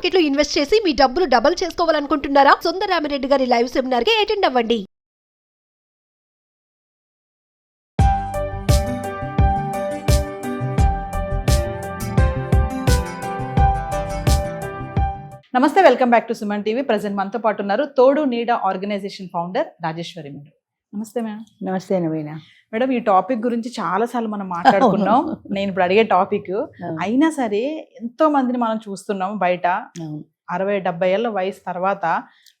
Market లో invest చేసి మీ డబ్బులు డబుల్ చేసుకోవాలనుకుంటున్నారా? సుందరరామిరెడ్డి గారి లైవ్ సెమినార్ కి అటెండ్ అవ్వండి. నమస్తే, welcome back to Suman TV. Present మనతో పాటు ఉన్నారు తోడు నీడ ఆర్గనైజేషన్ ఫౌండర్ రాజేశ్వరి మేడం. నమస్తే మేడం. నమస్తే నవీన మేడం, ఈ టాపిక్ గురించి చాలా సార్లు మనం మాట్లాడుకున్నాం. నేను ఇప్పుడు అడిగే టాపిక్ అయినా సరే ఎంతో మందిని మనం చూస్తున్నాం బయట. 60-70 ఏళ్ళ వయసు తర్వాత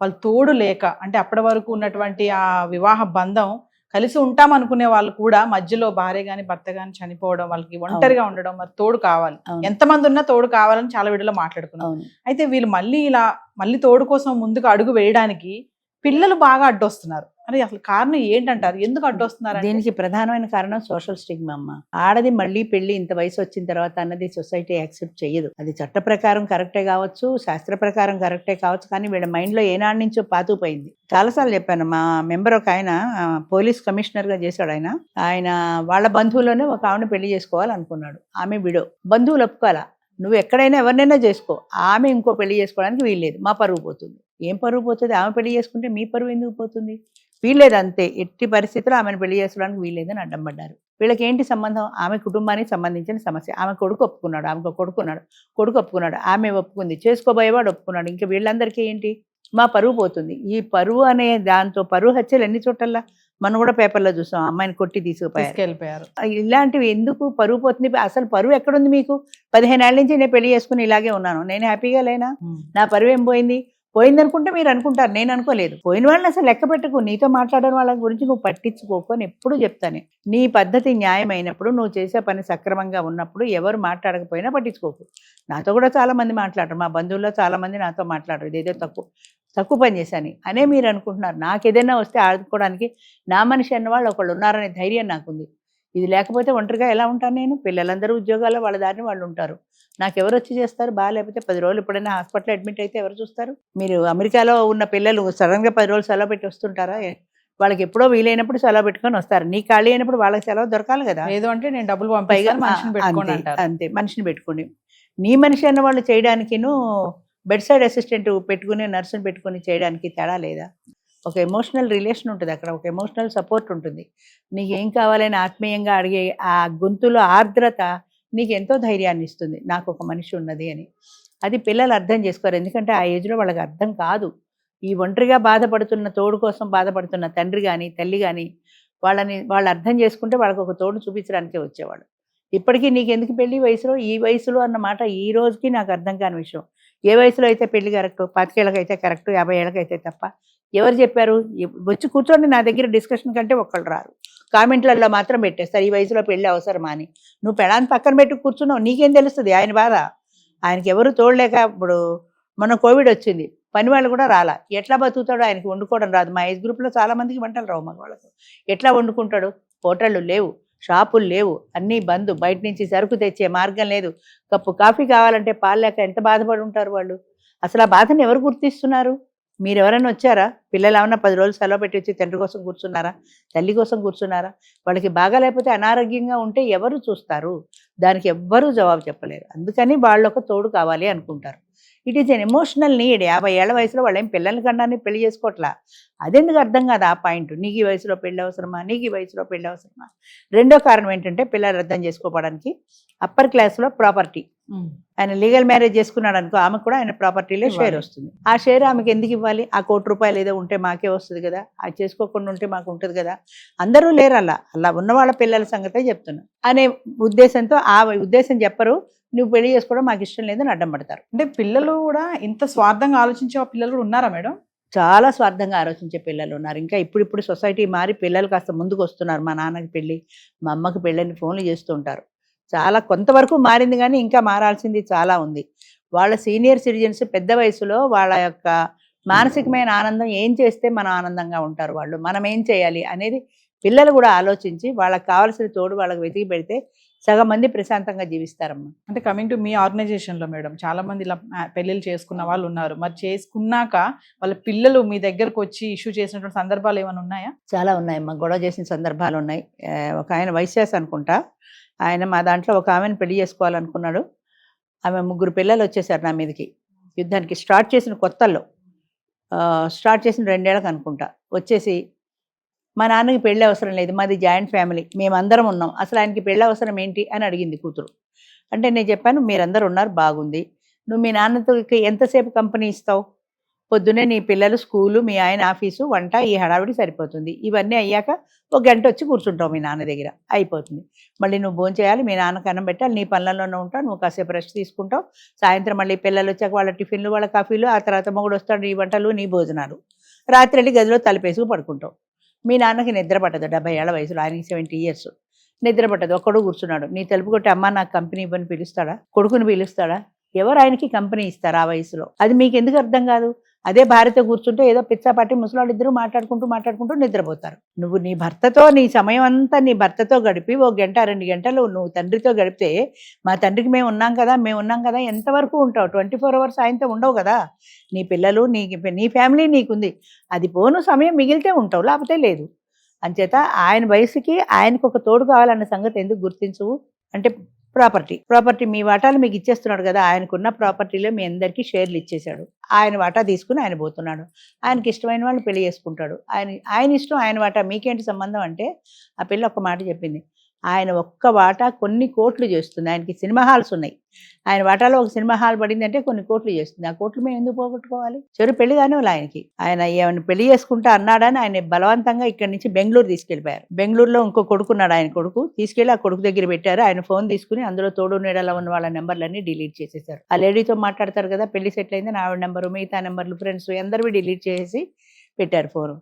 వాళ్ళు తోడు లేక, అంటే అప్పటి వరకు ఉన్నటువంటి ఆ వివాహ బంధం కలిసి ఉంటాం అనుకునే వాళ్ళు కూడా మధ్యలో భార్య గాని భర్త గాని చనిపోవడం, వాళ్ళకి ఒంటరిగా ఉండడం, మరి తోడు కావాలి, ఎంతమంది ఉన్నా తోడు కావాలని చాలా వీడియోలో మాట్లాడుకున్నాం. అయితే వీళ్ళు మళ్ళీ తోడు కోసం ముందుకు అడుగు వేయడానికి పిల్లలు బాగా అడ్డొస్తున్నారు. అంటే అసలు కారణం ఏంటంటారు? ఎందుకు అడ్డొస్తున్నారు? దీనికి ప్రధానమైన కారణం సోషల్ స్టిగ్మా అమ్మ. ఆడది మళ్ళీ పెళ్లి ఇంత వయసు వచ్చిన తర్వాత అన్నది సొసైటీ యాక్సెప్ట్ చేయదు. అది చట్ట ప్రకారం కరెక్టే కావచ్చు, శాస్త్ర ప్రకారం కరెక్టే కావచ్చు, కానీ వీళ్ళ మైండ్ లో ఏనాటి నుంచో పాతుపోయింది. చాలాసార్లు చెప్పాను. మా మెంబర్ ఒక ఆయన పోలీస్ కమిషనర్ గా చేశాడు. ఆయన వాళ్ళ బంధువులోనే ఒక ఆమెను పెళ్లి చేసుకోవాలనుకున్నాడు. ఆమె విడో. బంధువులు ఒప్పుకోవాలా, నువ్వు ఎక్కడైనా ఎవరినైనా చేసుకో, ఆమె ఇంకో పెళ్లి చేసుకోవడానికి వీల్లేదు, మా పరువు పోతుంది. ఏం పరువు పోతుంది? ఆమె పెళ్లి చేసుకుంటే మీ పరువు ఎందుకు పోతుంది? వీల్లేదు, అంతే. ఎట్టి పరిస్థితుల్లో ఆమెను పెళ్లి చేసుకోవడానికి వీల్లేదని అడ్డం పడ్డారు. వీళ్ళకి ఏంటి సంబంధం? ఆమె కుటుంబానికి సంబంధించిన సమస్య. ఆమె కొడుకు ఒప్పుకున్నాడు, ఆమెకు కొడుకు ఒప్పుకున్నాడు, ఆమె ఒప్పుకుంది, చేసుకోబోయేవాడు ఒప్పుకున్నాడు. ఇంకా వీళ్ళందరికీ ఏంటి? మా పరువు పోతుంది. ఈ పరువు అనే దాంతో పరువు హత్యలు ఎన్ని చోట్ల మనం కూడా పేపర్లో చూసాం. అమ్మాయిని కొట్టి తీసుకెళ్ళిపోయారు. ఇలాంటివి ఎందుకు పరువు పోతుంది? అసలు పరువు ఎక్కడుంది మీకు? 15 ఏళ్ళ నుంచి నేను పెళ్లి చేసుకుని ఇలాగే ఉన్నాను, నేను హ్యాపీగా లేనా? నా పరువు ఏం పోయింది? పోయిందనుకుంటే మీరు అనుకుంటారు, నేను అనుకోలేదు. పోయిన వాళ్ళని అసలు లెక్క పెట్టుకు, నీతో మాట్లాడని వాళ్ళ గురించి నువ్వు పట్టించుకోకు అని ఎప్పుడు చెప్తాను. నీ పద్ధతి న్యాయమైనప్పుడు, నువ్వు చేసే పని సక్రమంగా ఉన్నప్పుడు ఎవరు మాట్లాడకపోయినా పట్టించుకోకు. నాతో కూడా చాలా మంది మాట్లాడరు, మా బంధువుల్లో చాలా మంది నాతో మాట్లాడరు, ఇదేదో తక్కువ పని చేశాను అనే మీరు అనుకుంటున్నారు. నాకు ఏదైనా వస్తే ఆడుకోవడానికి నా మనిషి అన్నవాళ్ళు ఒకళ్ళు ఉన్నారనే ధైర్యం నాకుంది. ఇది లేకపోతే ఒంటరిగా ఎలా ఉంటాను నేను? పిల్లలందరూ ఉద్యోగాల్లో వాళ్ళ దారిని వాళ్ళు ఉంటారు. నాకు ఎవరు వచ్చి చేస్తారు? బాగాలేకపోతే 10 రోజులు ఎప్పుడైనా హాస్పిటల్ అడ్మిట్ అయితే ఎవరు చూస్తారు? మీరు అమెరికాలో ఉన్న పిల్లలు సడన్గా 10 రోజులు సెలవు పెట్టి వస్తుంటారా? వాళ్ళకి ఎప్పుడో వీలైనప్పుడు సెలవు పెట్టుకొని వస్తారు. నీ ఖాళీ అయినప్పుడు వాళ్ళకి సెలవు దొరకాలి కదా. ఏదో అంటే నేను డబ్బులు పంపిస్తాను, అంతే. మనిషిని పెట్టుకోండి. నీ మనిషి అన్న వాళ్ళు చేయడానికిను బెడ్ సైడ్ అసిస్టెంట్ పెట్టుకుని, నర్సుని పెట్టుకుని చేయడానికి తేడా లేదా? ఒక ఎమోషనల్ రిలేషన్ ఉంటుంది అక్కడ, ఒక ఎమోషనల్ సపోర్ట్ ఉంటుంది. నీకు ఏం కావాలని ఆత్మీయంగా అడిగే ఆ గొంతులో ఆర్ద్రత నీకు ఎంతో ధైర్యాన్ని ఇస్తుంది. నాకు ఒక మనిషి ఉన్నది అని. అది పిల్లలు అర్థం చేసుకోరు, ఎందుకంటే ఆ ఏజ్లో వాళ్ళకి అర్థం కాదు. ఈ ఒంటరిగా బాధపడుతున్న, తోడు కోసం బాధపడుతున్న తండ్రి కానీ తల్లి కానీ వాళ్ళు అర్థం చేసుకుంటే వాళ్ళకి ఒక తోడు చూపించడానికే వచ్చేవాళ్ళు. ఇప్పటికీ నీకు ఎందుకు పెళ్లి ఈ వయసులో అన్న మాట ఈ రోజుకి నాకు అర్థం కాని విషయం. ఏ వయసులో అయితే పెళ్లి కరెక్టు? 25 ఏళ్ళకైతే కరెక్టు, 50 ఏళ్ళకైతే తప్ప. ఎవరు చెప్పారు? వచ్చి కూర్చోండి నా దగ్గర డిస్కషన్ కంటే ఒక్కళ్ళు రారు. కామెంట్లలో మాత్రం పెట్టేస్తారు ఈ వయసులో పెళ్లి అవసరమా అని. నువ్వు పెళ్ళాన్ని పక్కన పెట్టి కూర్చున్నావు, నీకేం తెలుస్తుంది ఆయన బాధ? ఆయనకి ఎవరు తోడలేక, ఇప్పుడు మన కోవిడ్ వచ్చింది, పని వాళ్ళు కూడా రాలా, ఎట్లా బతుకుతాడు? ఆయనకి వండుకోవడం రాదు. మా ఏజ్ గ్రూప్లో చాలా మందికి వంటలు రావు మగవాళ్ళకు. ఎట్లా వండుకుంటాడు? హోటళ్ళు లేవు, షాపులు లేవు, అన్నీ బంద్, బయట నుంచి సరుకు తెచ్చే మార్గం లేదు. కప్పు కాఫీ కావాలంటే పాలు లేక ఎంత బాధపడి ఉంటారు వాళ్ళు. అసలు ఆ బాధను ఎవరు గుర్తిస్తున్నారు? మీరు ఎవరైనా వచ్చారా? పిల్లలు ఏమన్నా 10 రోజులు సెలవు పెట్టి వచ్చి తండ్రి కోసం కూర్చున్నారా? తల్లి కోసం కూర్చున్నారా? వాళ్ళకి బాగా లేకపోతే అనారోగ్యంగా ఉంటే ఎవరు చూస్తారు? దానికి ఎవ్వరూ జవాబు చెప్పలేరు. అందుకని వాళ్ళొక తోడు కావాలి అనుకుంటారు. It is N emotional need. 50 ఏళ్ల వయసులో వాళ్ళు ఏం పిల్లల్ని కన్నాన్ని పెళ్లి చేసుకోవట్లా. అదెందుకు అర్థం కాదు ఆ పాయింట్? నీకు ఈ వయసులో పెళ్లి అవసరమా? రెండో కారణం ఏంటంటే పిల్లలు అర్థం చేసుకోవడానికి అప్పర్ క్లాస్లో ప్రాపర్టీ. ఆయన లీగల్ మ్యారేజ్ చేసుకున్నాడు అనుకో, ఆమెకు కూడా ఆయన ప్రాపర్టీలో షేర్ వస్తుంది. ఆ షేర్ ఆమెకు ఎందుకు ఇవ్వాలి? ఆ ₹1,00,00,000 ఏదో ఉంటే మాకే వస్తుంది కదా, అది చేసుకోకుండా ఉంటే మాకు ఉంటుంది కదా. అందరూ లేరు అలా ఉన్న వాళ్ళ పిల్లల సంగతే చెప్తున్నా అనే ఉద్దేశంతో, ఆ ఉద్దేశం చెప్పరు. నువ్వు పెళ్లి చేసుకోవడం మాకు ఇష్టం లేదని అడ్డం పడతారు. అంటే పిల్లలు కూడా ఇంత స్వార్థంగా ఆలోచించే పిల్లలు కూడా ఉన్నారా మేడం? చాలా స్వార్థంగా ఆలోచించే పిల్లలు ఉన్నారు. ఇంకా ఇప్పుడు సొసైటీ మారి పిల్లలు కాస్త ముందుకు వస్తున్నారు. మా నాన్నకి పెళ్ళి, మా అమ్మకి పెళ్ళని ఫోన్లు చేస్తూ ఉంటారు. చాలా కొంతవరకు మారింది, కానీ ఇంకా మారాల్సింది చాలా ఉంది. వాళ్ళ సీనియర్ సిటిజన్స్ పెద్ద వయసులో వాళ్ళ యొక్క మానసికమైన ఆనందం ఏం చేస్తే మనం ఆనందంగా ఉంటారు, వాళ్ళు మనం ఏం చేయాలి అనేది పిల్లలు కూడా ఆలోచించి వాళ్ళకి కావాల్సిన తోడు వాళ్ళకి వెతికి పెడితే సగం మంది ప్రశాంతంగా జీవిస్తారమ్మా. అంటే కమింగ్ టు మీ ఆర్గనైజేషన్లో మేడం, చాలా మంది ఇలా పెళ్ళిళ్ళు చేసుకున్న వాళ్ళు ఉన్నారు. మరి చేసుకున్నాక వాళ్ళ పిల్లలు మీ దగ్గరకు వచ్చి ఇష్యూ చేసినటువంటి సందర్భాలు ఏమైనా ఉన్నాయా? చాలా ఉన్నాయమ్మా, గొడవ చేసిన సందర్భాలు ఉన్నాయి. ఒక ఆయన వైశ్యాస్ అనుకుంటా, ఆయన మా దాంట్లో ఒక ఆమెను పెళ్లి చేసుకోవాలనుకున్నాడు. ఆమె 3 పిల్లలు వచ్చేసారు నా మీదకి. యుద్ధానికి స్టార్ట్ చేసిన కొత్తల్లో స్టార్ట్ చేసిన 2 ఏళ్ళకి అనుకుంటా వచ్చేసి, మా నాన్నకి పెళ్ళి అవసరం లేదు, మాది జాయింట్ ఫ్యామిలీ, మేమందరం ఉన్నాం, అసలు ఆయనకి పెళ్ళి అవసరం ఏంటి అని అడిగింది కూతురు. అంటే నేను చెప్పాను, మీరందరూ ఉన్నారు బాగుంది, నువ్వు మీ నాన్నతో ఎంతసేపు కంపెనీ ఇస్తావు? పొద్దున్నే నీ పిల్లలు స్కూలు, మీ ఆయన ఆఫీసు, వంట, ఈ హడావిడి సరిపోతుంది. ఇవన్నీ అయ్యాక 1 గంట వచ్చి కూర్చుంటావు మీ నాన్న దగ్గర, అయిపోతుంది. మళ్ళీ నువ్వు భోంచేయాలి, మీ నాన్నకి అన్నం పెట్టాలి, నీ పనులలోనే ఉంటావు, నువ్వు కాసేపు రెస్ట్ తీసుకుంటావు, సాయంత్రం మళ్ళీ పిల్లలు వచ్చాక వాళ్ళ టిఫిన్లు, వాళ్ళ కాఫీలు, ఆ తర్వాత మొగుడు వస్తాడు, నీ వంటలు, నీ భోజనాలు, రాత్రి వెళ్ళి గదిలో తలుపేసుకు పడుకుంటావు. మీ నాన్నకి నిద్ర పట్టదు, 70 ఏళ్ల వయసులో, ఆయనకి 70 years, నిద్ర పట్టదు, ఒక్కడు కూర్చున్నాడు. నీ తలుపు కొట్టి అమ్మ నాకు కంపెనీ ఇవ్వని పిలుస్తాడా? కొడుకుని పిలుస్తాడా? ఎవరు ఆయనకి కంపెనీ ఇస్తారు ఆ వయసులో? అది మీకు ఎందుకు అర్థం కాదు? అదే భార్యతో కూర్చుంటే ఏదో పిచ్చాపాటి ముసలాళ్ళు ఇద్దరు మాట్లాడుకుంటూ నిద్రపోతారు. నువ్వు నీ భర్తతో నీ సమయం అంతా నీ భర్తతో గడిపి 1 గంట 2 గంటలు నువ్వు తండ్రితో గడిపితే, మా తండ్రికి మేము ఉన్నాం కదా ఎంతవరకు ఉంటావు? 24 hours ఆయనతో ఉండవు కదా. నీ పిల్లలు, నీ ఫ్యామిలీ నీకుంది, అది పోను సమయం మిగిలితే ఉంటావు, లేకపోతే లేదు. అంచేత ఆయన వయసుకి ఆయనకు ఒక తోడు కావాలన్న సంగతి ఎందుకు గుర్తించవు? అంటే ప్రాపర్టీ మీ వాటాలు మీకు ఇచ్చేస్తున్నాడు కదా, ఆయనకున్న ప్రాపర్టీలో మీ అందరికీ షేర్లు ఇచ్చేశాడు, ఆయన వాటా తీసుకుని ఆయన పోతున్నాడు, ఆయనకి ఇష్టమైన వాళ్ళు పెళ్లి చేసుకుంటాడు, ఆయన ఇష్టం, ఆయన వాటా మీకేంటి సంబంధం అంటే, ఆ పిల్ల ఒక్క మాట చెప్పింది, ఆయన ఒక్క వాటా కొన్ని కోట్లు చేస్తుంది, ఆయనకి సినిమా హాల్స్ ఉన్నాయి, ఆయన వాటాలో ఒక సినిమా హాల్ పడింది అంటే కొన్ని కోట్లు చేస్తుంది, ఆ కోట్లు మేము ఎందుకు పోగొట్టుకోవాలి? చెరు పెళ్లి కానీ వాళ్ళు ఆయనకి, ఆయన ఏమైనా పెళ్లి చేసుకుంటా అన్నాడని ఆయన బలవంతంగా ఇక్కడి నుంచి బెంగళూరు తీసుకెళ్ళిపోయారు. బెంగళూరులో ఇంకో కొడుకున్నాడు, ఆయన కొడుకు తీసుకెళ్లి ఆ కొడుకు దగ్గర పెట్టారు. ఆయన ఫోన్ తీసుకుని అందులో తోడు నీడలో ఉన్న వాళ్ళ నెంబర్లన్నీ డిలీట్ చేసేసారు. ఆ లేడీతో మాట్లాడతారు కదా, పెళ్లి సెటిల్ అయింది, ఆవిడ నెంబరు, మిగతా నెంబర్లు, ఫ్రెండ్స్ అందరివి డిలీట్ చేసి పెట్టారు ఫోను.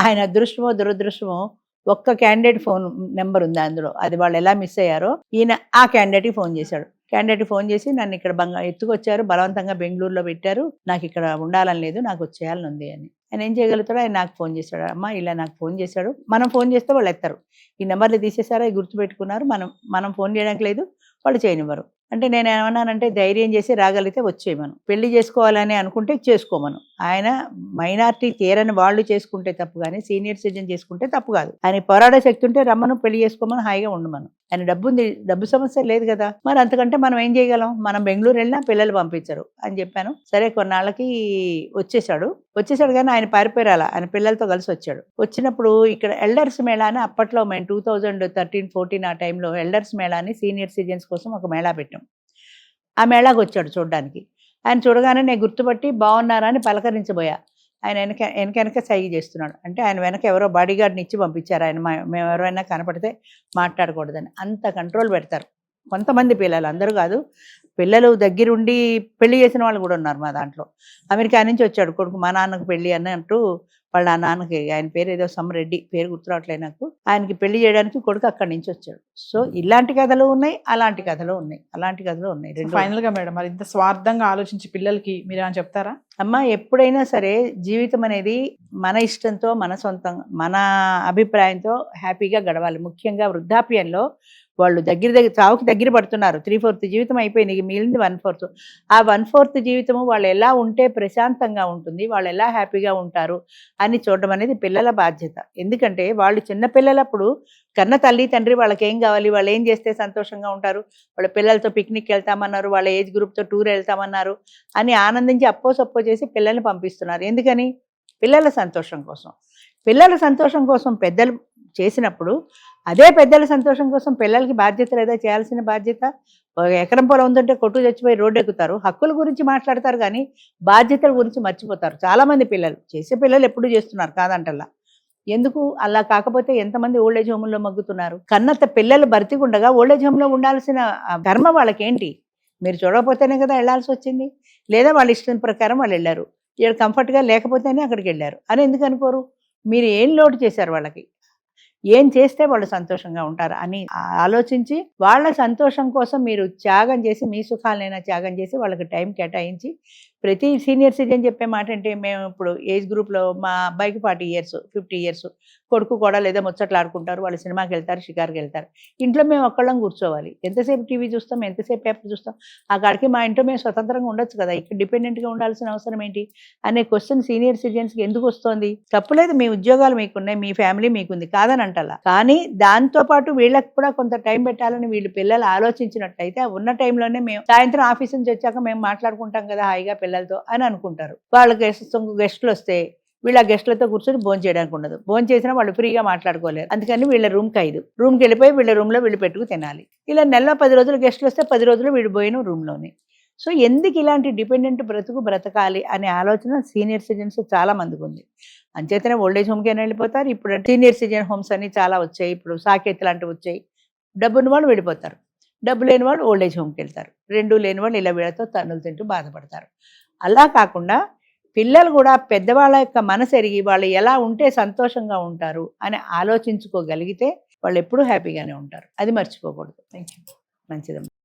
ఆయన అదృష్టమో దురదృష్టమో ఒక్క క్యాండిడేట్ ఫోన్ నెంబర్ ఉంది అందులో, అది వాళ్ళు ఎలా మిస్ అయ్యారో ఈయన ఆ క్యాండిడేట్కి ఫోన్ చేశాడు. క్యాండిడేట్ ఫోన్ చేసి, నన్ను ఇక్కడ ఎత్తుకొచ్చారు, బలవంతంగా బెంగళూరులో పెట్టారు, నాకు ఇక్కడ ఉండాలని లేదు, నాకు వచ్చేయాలని ఉంది అని. ఆయన ఏం చేయగలుగుతాడు? ఆయన నాకు ఫోన్ చేశాడు, అమ్మ ఇలా నాకు ఫోన్ చేశాడు, మనం ఫోన్ చేస్తే వాళ్ళు ఎత్తారు, ఈ నెంబర్లు తీసేసారా, ఈ గుర్తుపెట్టుకున్నారు, మనం ఫోన్ చేయడానికి లేదు, వాళ్ళు చేయనివ్వరు. అంటే నేను ఏమన్నానంటే, ధైర్యం చేసి రాగలిగితే వచ్చేయమను, పెళ్లి చేసుకోవాలని అనుకుంటే చేసుకోమను. ఆయన మైనారిటీ తీరని వాళ్ళు చేసుకుంటే తప్పు, కానీ సీనియర్ సిటిజన్ చేసుకుంటే తప్పు కాదు. ఆయన పోరాడే శక్తి ఉంటే రమ్మను, పెళ్లి చేసుకోమని, హాయిగా ఉండమను. ఆయన డబ్బు సమస్య లేదు కదా, మరి అంతకంటే మనం ఏం చేయగలం? మనం బెంగళూరు వెళ్ళినా పిల్లలు పంపించరు అని చెప్పాను. సరే కొన్నాళ్ళకి వచ్చేసాడు కానీ ఆయన పారిపోయారు, ఆయన పిల్లలతో కలిసి వచ్చాడు. వచ్చినప్పుడు ఇక్కడ ఎల్డర్స్ మేళా అని, అప్పట్లో మేము 2013-14 ఆ టైంలో ఎల్డర్స్ మేళా అని సీనియర్ సిటిజన్స్ కోసం ఒక మేళా పెట్టాం. ఆ మేళాకు వచ్చాడు చూడడానికి. ఆయన చూడగానే నేను గుర్తుపట్టి బాగున్నారా అని పలకరించబోయా. ఆయన వెనక సైగ చేస్తున్నాడు. అంటే ఆయన వెనక ఎవరో బాడీగార్డ్ని ఇచ్చి పంపించారు, ఆయన మేము ఎవరైనా కనపడితే మాట్లాడకూడదని. అంత కంట్రోల్ పెడతారు కొంతమంది పిల్లలు, అందరూ కాదు. పిల్లలు దగ్గరుండి పెళ్లి చేసిన వాళ్ళు కూడా ఉన్నారు మా దాంట్లో. అమెరికా నుంచి వచ్చాడు కొడుకు, మా నాన్నకు పెళ్లి అన్నట్టు వాళ్ళ నాన్నకి, ఆయన పేరు ఏదో రెడ్డి, పేరు గుర్తురావట్లేదు నాకు, ఆయనకి పెళ్లి చేయడానికి కొడుకు అక్కడి నుంచి వచ్చాడు. సో ఇలాంటి కథలు ఉన్నాయి, అలాంటి కథలు ఉన్నాయి. ఫైనల్ గా మేడం, మరి ఇంత స్వార్థంగా ఆలోచించి పిల్లలకి మీరు ఏమైనా చెప్తారా? అమ్మ, ఎప్పుడైనా సరే జీవితం అనేది మన ఇష్టంతో, మన సొంతంగా, మన అభిప్రాయంతో హ్యాపీగా గడవాలి. ముఖ్యంగా వృద్ధాప్యంలో వాళ్ళు చావుకి దగ్గర పడుతున్నారు. 3/4 జీవితం అయిపోయింది, మిగిలింది 1/4. ఆ 1/4 జీవితము వాళ్ళు ఎలా ఉంటే ప్రశాంతంగా ఉంటుంది, వాళ్ళు ఎలా హ్యాపీగా ఉంటారు అని చూడడం అనేది పిల్లల బాధ్యత. ఎందుకంటే వాళ్ళు చిన్నపిల్లలప్పుడు కన్న తల్లి తండ్రి వాళ్ళకి ఏం కావాలి, వాళ్ళు ఏం చేస్తే సంతోషంగా ఉంటారు, వాళ్ళ పిల్లలతో పిక్నిక్ వెళ్తామన్నారు, వాళ్ళ ఏజ్ గ్రూప్తో టూర్ వెళ్తామన్నారు అని ఆనందించి అప్పో సప్పో చేసి పిల్లల్ని పంపిస్తున్నారు. ఎందుకని? పిల్లల సంతోషం కోసం. పిల్లల సంతోషం కోసం పెద్దలు చేసినప్పుడు అదే పెద్దల సంతోషం కోసం పిల్లలకి బాధ్యత లేదా? చేయాల్సిన బాధ్యత. ఎకరం పొలం ఉందంటే కొట్టు చచ్చిపోయి రోడ్డు ఎక్కుతారు, హక్కుల గురించి మాట్లాడతారు కానీ బాధ్యతల గురించి మర్చిపోతారు. చాలామంది పిల్లలు, చేసే పిల్లలు ఎప్పుడు చేస్తున్నారు కాదంటల్లా. ఎందుకు అలా? కాకపోతే ఎంతమంది ఓల్డేజ్ హోమ్లో మగ్గుతున్నారు. కన్నత పిల్లలు బ్రతికుండగా ఓల్డేజ్ హోమ్లో ఉండాల్సిన కర్మ వాళ్ళకేంటి? మీరు చూడకపోతేనే కదా వెళ్ళాల్సి వచ్చింది, లేదా వాళ్ళ ఇష్టం ప్రకారం వాళ్ళు వెళ్ళారు, ఇక్కడ కంఫర్ట్గా లేకపోతేనే అక్కడికి వెళ్ళారు అని ఎందుకు అనుకోరు? మీరు ఏం లోటు చేశారు వాళ్ళకి, ఏం చేస్తే వాళ్ళు సంతోషంగా ఉంటారు అని ఆలోచించి వాళ్ళ సంతోషం కోసం మీరు త్యాగం చేసి, మీ సుఖాలైనా త్యాగం చేసి వాళ్ళకి టైం కేటాయించి, ప్రతి సీనియర్ సిటిజన్ చెప్పే మాట అంటే, మేము ఇప్పుడు ఏజ్ గ్రూప్లో మా అబ్బాయికి 40 years 50 years, కొడుకు కూడా లేదా ముచ్చట్లు ఆడుకుంటారు, వాళ్ళు సినిమాకి వెళ్తారు, షికార్కి వెళ్తారు. ఇంట్లో మేము ఒక్కళ్ళం కూర్చోవాలి, ఎంతసేపు టీవీ చూస్తాం, ఎంతసేపు పేపర్ చూస్తాం, ఆ కాడికి మా ఇంట్లో మేము స్వతంత్రంగా ఉండొచ్చు కదా, ఇక్కడ డిపెండెంట్గా ఉండాల్సిన అవసరం ఏంటి అనే క్వశ్చన్ సీనియర్ సిటిజన్స్కి ఎందుకు వస్తుంది? తప్పులేదు, మీ ఉద్యోగాలు మీకున్నాయి, మీ ఫ్యామిలీ మీకుంది, కాదని అంటలా. కానీ దాంతోపాటు వీళ్ళకి కూడా కొంత టైం పెట్టాలని వీళ్ళు పిల్లలు ఆలోచించినట్లయితే, ఉన్న టైంలోనే మేము సాయంత్రం ఆఫీస్ నుంచి వచ్చాక మేము మాట్లాడుకుంటాం కదా హాయిగా పిల్లలు పిల్లలతో అని అనుకుంటారు. వాళ్ళకి గెస్ట్లు వస్తే వీళ్ళ గెస్ట్లతో కూర్చొని భోజనం చేయడానికి ఉండదు. భోజనం చేసినా వాళ్ళు ఫ్రీగా మాట్లాడుకోలేరు. అందుకని వీళ్ళ రూమ్కి 5 రూమ్కి వెళ్ళిపోయి వీళ్ళ రూమ్లో వీళ్ళు పెట్టుకు తినాలి. ఇలా నెలలో 10 రోజులు గెస్ట్లు వస్తే 10 రోజులు వీడు పోయిన రూమ్లోనే. సో ఎందుకు ఇలాంటి డిపెండెంట్ బ్రతకాలి అనే ఆలోచన సీనియర్ సిటిజన్స్ చాలా మందికి ఉంది. అంచేతనే ఓల్డేజ్ హోమ్కి అయినా వెళ్ళిపోతారు. ఇప్పుడు సీనియర్ సిటిజన్ హోమ్స్ అని చాలా వచ్చాయి. ఇప్పుడు సాకేత్ లాంటివి వచ్చాయి. డబ్బున్న వాళ్ళు వెళ్ళిపోతారు, డబ్బు లేని వాళ్ళు ఓల్డేజ్ హోమ్కి వెళ్తారు. 2 లేని వాళ్ళు ఇలా వీళ్ళతో తన్నులు తింటూ బాధపడతారు. అలా కాకుండా పిల్లలు కూడా పెద్దవాళ్ళ యొక్క మనసు ఎరిగి వాళ్ళు ఎలా ఉంటే సంతోషంగా ఉంటారు అని ఆలోచించుకోగలిగితే వాళ్ళు ఎప్పుడూ హ్యాపీగానే ఉంటారు. అది మర్చిపోకూడదు. Thank you. మంచిదమ్మా.